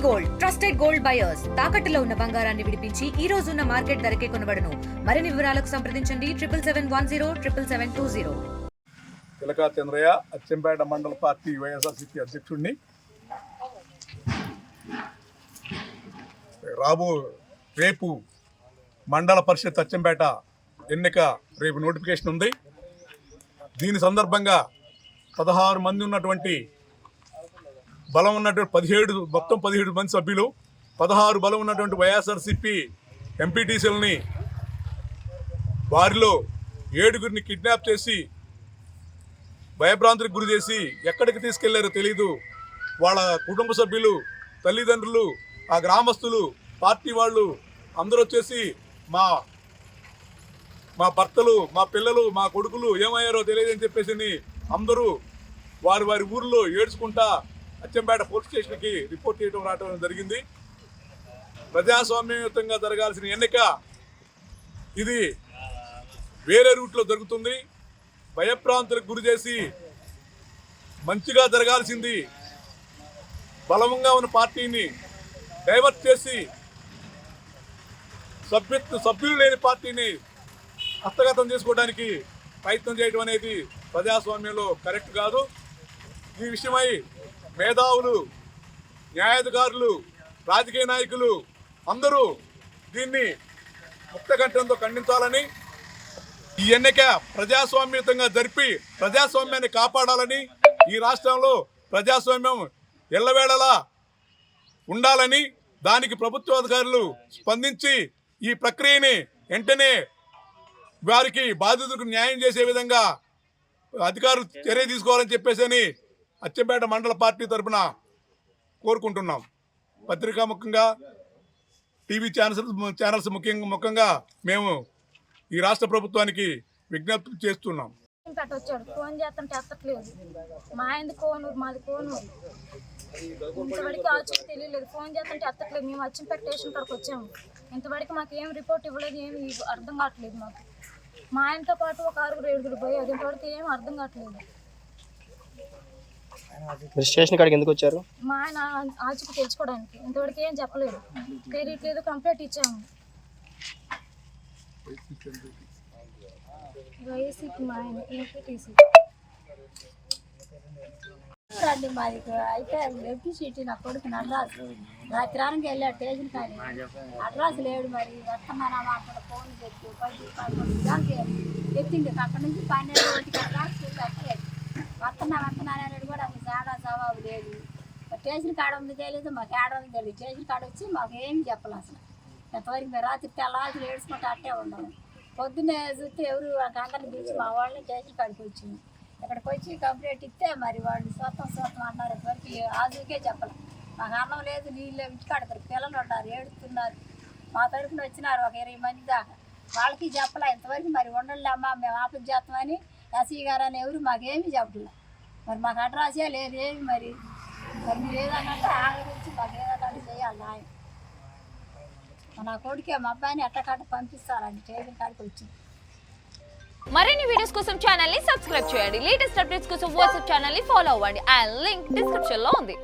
Gold trusted gold buyers తాకట్టులో ఉన్న బంగారాన్ని విడిపించి ఈ రోజు ఉన్న మార్కెట్ ధరకే కొనబడును. మరిన్ని వివరాలకు సంప్రదించండి 7771077720. తిలకా చంద్రయ్య, అచ్చంపేట మండల పార్టీ వైఎస్ఆర్సీపీ అధ్యక్షుడిని. రేపు మండల పరిషత్ అచ్చంపేట ఎన్నిక రేపు నోటిఫికేషన్ ఉంది. దీని సందర్భంగా 16 మంది ఉన్నటువంటి బలం ఉన్నటువంటి 17 మంది సభ్యులు, 16 బలం ఉన్నటువంటి వైఎస్ఆర్సీపీ ఎంపీటీసీలని వారిలో 7గురిని కిడ్నాప్ చేసి భయభ్రాంతులకు గురి చేసి ఎక్కడికి తీసుకెళ్లారో తెలీదు. వాళ్ళ కుటుంబ సభ్యులు, తల్లిదండ్రులు, ఆ గ్రామస్తులు, పార్టీ వాళ్ళు అందరూ వచ్చేసి మా భర్తలు, మా పిల్లలు, మా కొడుకులు ఏమయ్యారో తెలియదని చెప్పేసి అందరూ వారి వారి ఊర్లో ఏడ్చుకుంటా అచ్చంపేట పోలీస్ స్టేషన్కి రిపోర్ట్ చేయడం రావడం జరిగింది. ప్రజాస్వామ్యయుతంగా జరగాల్సిన ఎన్నిక ఇది వేరే రూట్లో జరుగుతుంది. భయప్రాంతులకు గురి చేసి మంచిగా జరగాల్సింది బలంగా ఉన్న పార్టీని డైవర్ట్ చేసి సభ్యులు లేని పార్టీని హస్తగతం చేసుకోవడానికి ప్రయత్నం చేయడం అనేది ప్రజాస్వామ్యంలో కరెక్ట్ కాదు. ఈ విషయమై మేధావులు, న్యాయాధికారులు, రాజకీయ నాయకులు అందరూ దీన్ని ముక్తకంఠంతో ఖండించాలని, ఈ ఎన్నిక ప్రజాస్వామ్యయుతంగా జరిపి ప్రజాస్వామ్యాన్ని కాపాడాలని, ఈ రాష్ట్రంలో ప్రజాస్వామ్యం ఎల్లవేళలా ఉండాలని, దానికి ప్రభుత్వాధికారులు స్పందించి ఈ ప్రక్రియని వెంటనే వారికి బాధితులకు న్యాయం చేసే విధంగా అధికారులు చర్య తీసుకోవాలని చెప్పేసి అచ్చంపేట మండల పార్టీ తరఫున కోరుకుంటున్నాం. పత్రికా ముఖ్యంగా టీవీ ఛానల్స్ ముఖ్యంగా మేము ఈ రాష్ట్ర ప్రభుత్వానికి విజ్ఞప్తి చేస్తున్నాం. వచ్చాడు ఫోన్ చేస్తుంటే ఎత్తట్లేదు. మా ఆయనది కోనూరు, మాది కోనూరు. ఇంతవరకు ఆచూకీ తెలియలేదు. ఫోన్ చేస్తుంటే ఎత్తట్లేదు. మేము అచ్చంపేట స్టేషన్ కాడికి వచ్చాము. ఇంతవరకు మాకు ఏం రిపోర్ట్ ఇవ్వలేదు. ఏమి అర్థం కావట్లేదు మాకు. మా ఆయనతో పాటు ఒక 6-7 పోయారు. ఇంతవరకు ఏం అర్థం కావట్లేదు. స్టేషన్ కాడికి ఎందుకు వచ్చారు? మా ఆయన ఆచూకీ తెలుసుకోవడానికి. ఇంతవరకు ఏం చెప్పలేదు, తెలియట్లేదు. కంప్లైంట్ ఇచ్చాము. వైసీపీ మా ఆయన ఎంపీటీసీ రండి మాది అయితే ఎంపీ సీటీ నా కొడుకు నడ్రాసు రాత్రానికి వెళ్ళాడు స్టేషన్ కానీ అడ్రస్ లేడు. మరి వస్తున్నానా అక్కడ ఫోన్ పెట్టి 10-11 ఎత్తింది. అక్కడ నుంచి 12 గంటలకు అడ్రస్ పెట్టలేదు. వస్తున్నానని కూడా అసలు తేడా జవాబు లేదు. స్టేషన్ కాడ ఉంది తెలియదు, మాకు ఏడ ఉంది తెలియదు. స్టేషన్ కాడ వచ్చి మాకు ఏమి చెప్పలేదు అసలు. ఎంతవరకు మేము రాత్రి తెల్లారి ఏడ్చుకుంటే అట్టే ఉండము. పొద్దున్నే చూస్తే ఎవరు అందరిని పిలిచి మా వాళ్ళని స్టేషన్ కాడికి వచ్చింది. ఇక్కడికి వచ్చి కంప్లైంట్ ఇస్తే మరి వాళ్ళు స్వతం అన్నారు. ఇంతవరకు ఆజుకే చెప్పలేదు. మాకు అన్నం లేదు, నీళ్ళు ఇంటికాడ పిల్లలు ఉన్నారు, ఏడుస్తున్నారు. మా తరఫున వచ్చినారు ఒక 20 మంది దాకా. వాళ్ళకి చెప్పలే ఇంతవరకు. మరి ఉండలేమ్మా మేము ఆపరేట్ చేస్తామని ఎస్ఈ గారు అని ఎవరు మాకేమీ చెప్పలే. మరి మాకు అడ్రస్సే లేదు ఏమి. మరి మీరు ఏదన్నట్టు ఆగరించి మాకు ఏదన్నట్టు చేయాలి. న్యాయం నా కొడుకే మా అబ్బాయిని ఎట్టకట్ట పంపిస్తారని స్టేషన్ కాడికి వచ్చింది. మరిన్ని వీడియోస్ కోసం ఛానల్ ని సబ్స్క్రైబ్ చేయండి. లేటెస్ట్ అప్డేట్స్ కోసం వాట్సాప్ ఛానల్ ని ఫాలో అవ్వండి. అండ్ లింక్ డిస్క్రిప్షన్ లో ఉంది.